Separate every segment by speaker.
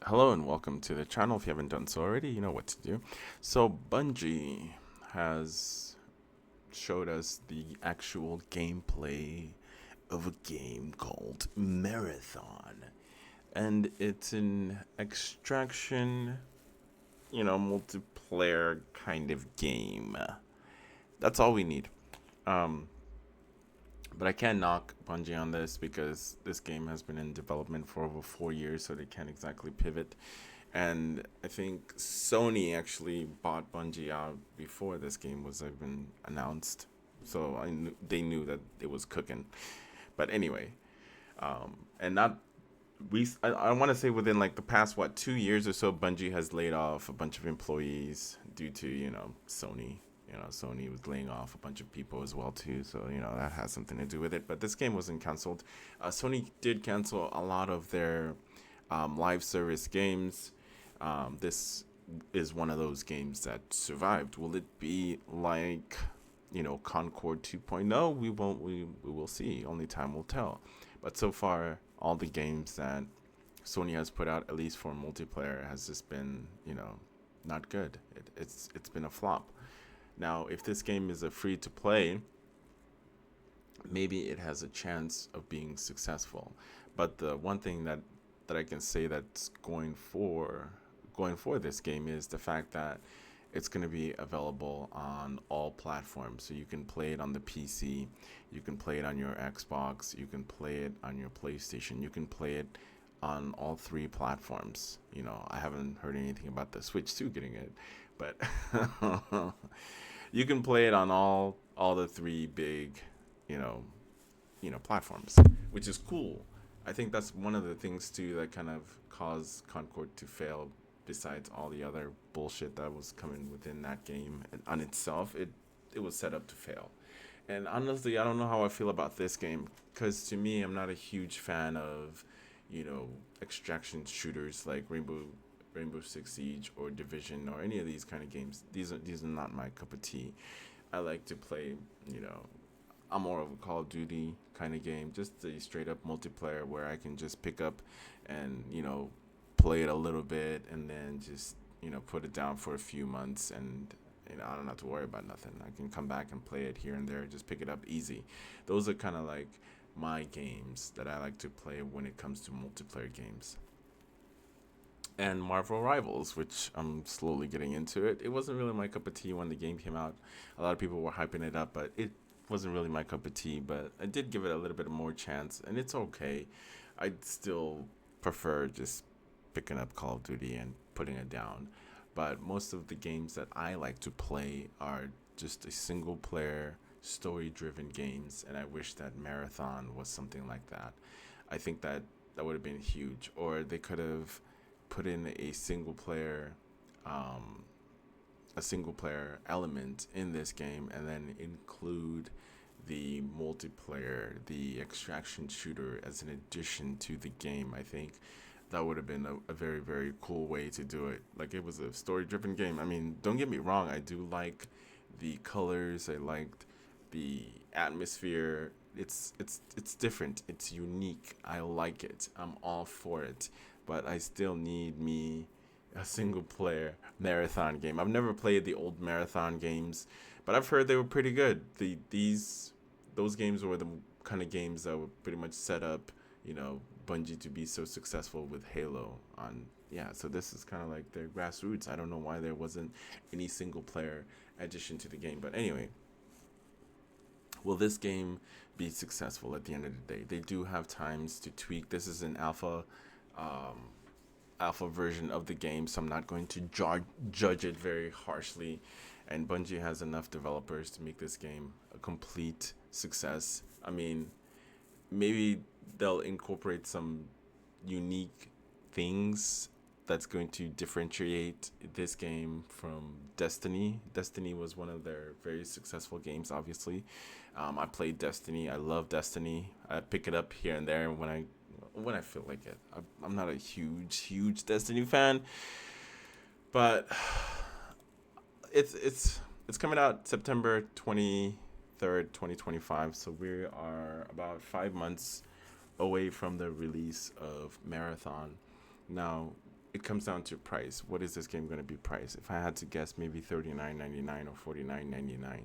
Speaker 1: Hello and welcome to the channel. If you haven't done so already, you know what to do. So Bungie has showed us the actual gameplay of a game called Marathon. And it's an extraction, multiplayer kind of game. That's all we need. Um, but I can't knock Bungie on this because this game has been in development for over 4 years, so they can't exactly pivot. And I think Sony actually bought Bungie out before this game was even announced, so they knew that it was cooking. But anyway, and not I want to say within like the past 2 years or so, Bungie has laid off a bunch of employees due to Sony. Sony was laying off a bunch of people as well too, so that has something to do with it. But this game wasn't canceled. Sony did cancel a lot of their live service games. This is one of those games that survived. Will it be like Concord 2.0? We won't. We will see. Only time will tell. But so far, all the games that Sony has put out, at least for multiplayer, has just been not good. It's been a flop. Now, if this game is a free to play, maybe it has a chance of being successful. But the one thing that I can say that's going for this game is the fact that it's going to be available on all platforms. So you can play it on the PC, you can play it on your Xbox, you can play it on your PlayStation, you can play it on all three platforms. I haven't heard anything about the Switch 2 getting it, but you can play it on all the three big, you know, platforms, which is cool. I think that's one of the things too that kind of caused Concord to fail. Besides all the other bullshit that was coming within that game and on itself, it was set up to fail. And honestly, I don't know how I feel about this game because to me, I'm not a huge fan of, extraction shooters like Rainbow Six Siege or Division or any of these kind of games. These are not my cup of tea. I like to play, you know, I'm more of a Call of Duty kind of game, just a straight up multiplayer where I can just pick up and play it a little bit and then just put it down for a few months and I don't have to worry about nothing. I can come back and play it here and there, just pick it up easy. Those are kind of like my games that I like to play when it comes to multiplayer games. And Marvel Rivals, which I'm slowly getting into it. It wasn't really my cup of tea when the game came out. A lot of people were hyping it up, but it wasn't really my cup of tea. But I did give it a little bit more chance, and it's okay. I'd still prefer just picking up Call of Duty and putting it down. But most of the games that I like to play are just a single player, story driven games, and I wish that Marathon was something like that. I think that would have been huge. Or they could have put in um, a single player element in this game, and then include the multiplayer, the extraction shooter as an addition to the game. I think that would have been a very, very cool way to do it. Like, it was a story driven game. I mean, don't get me wrong, I do like the colors, I liked the atmosphere. It's different, it's unique, I like it, I'm all for it. But I still need me a single player marathon game. I've never played the old marathon games, but I've heard they were pretty good. Those games were the kind of games that were pretty much set up, Bungie to be so successful with Halo on. Yeah, so this is kind of like their grassroots. I don't know why there wasn't any single player addition to the game, but anyway, will this game be successful at the end of the day? They do have times to tweak. This is an um, alpha version of the game, so I'm not going to judge it very harshly. And Bungie has enough developers to make this game a complete success. I mean, maybe they'll incorporate some unique things that's going to differentiate this game from Destiny. Destiny was one of their very successful games, obviously. I played Destiny. I love Destiny. I pick it up here and there when I feel like it. I'm not a huge Destiny fan, but it's coming out September 23rd, 2025. So we are about 5 months away from the release of Marathon. Now, it comes down to price. What is this game going to be priced? If I had to guess, maybe $39.99 or $49.99.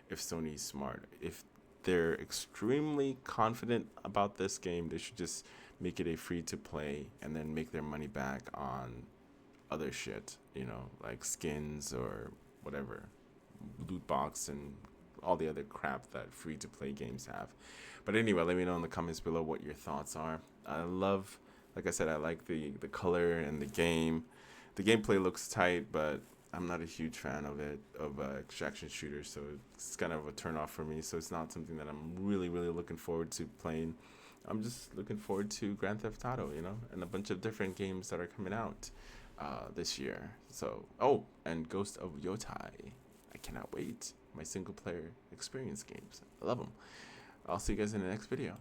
Speaker 1: If Sony's smart, if they're extremely confident about this game, they should just make it a free to play and then make their money back on other shit, like skins or whatever, loot box and all the other crap that free to play games have. But anyway, let me know in the comments below what your thoughts are. Like I said, I like the color and the game. The gameplay looks tight, but I'm not a huge fan of extraction shooters, so it's kind of a turn off for me. So it's not something that I'm really, really looking forward to playing. I'm just looking forward to Grand Theft Auto, and a bunch of different games that are coming out this year. So, and Ghost of Yotai. I cannot wait. My single player experience games. I love them. I'll see you guys in the next video.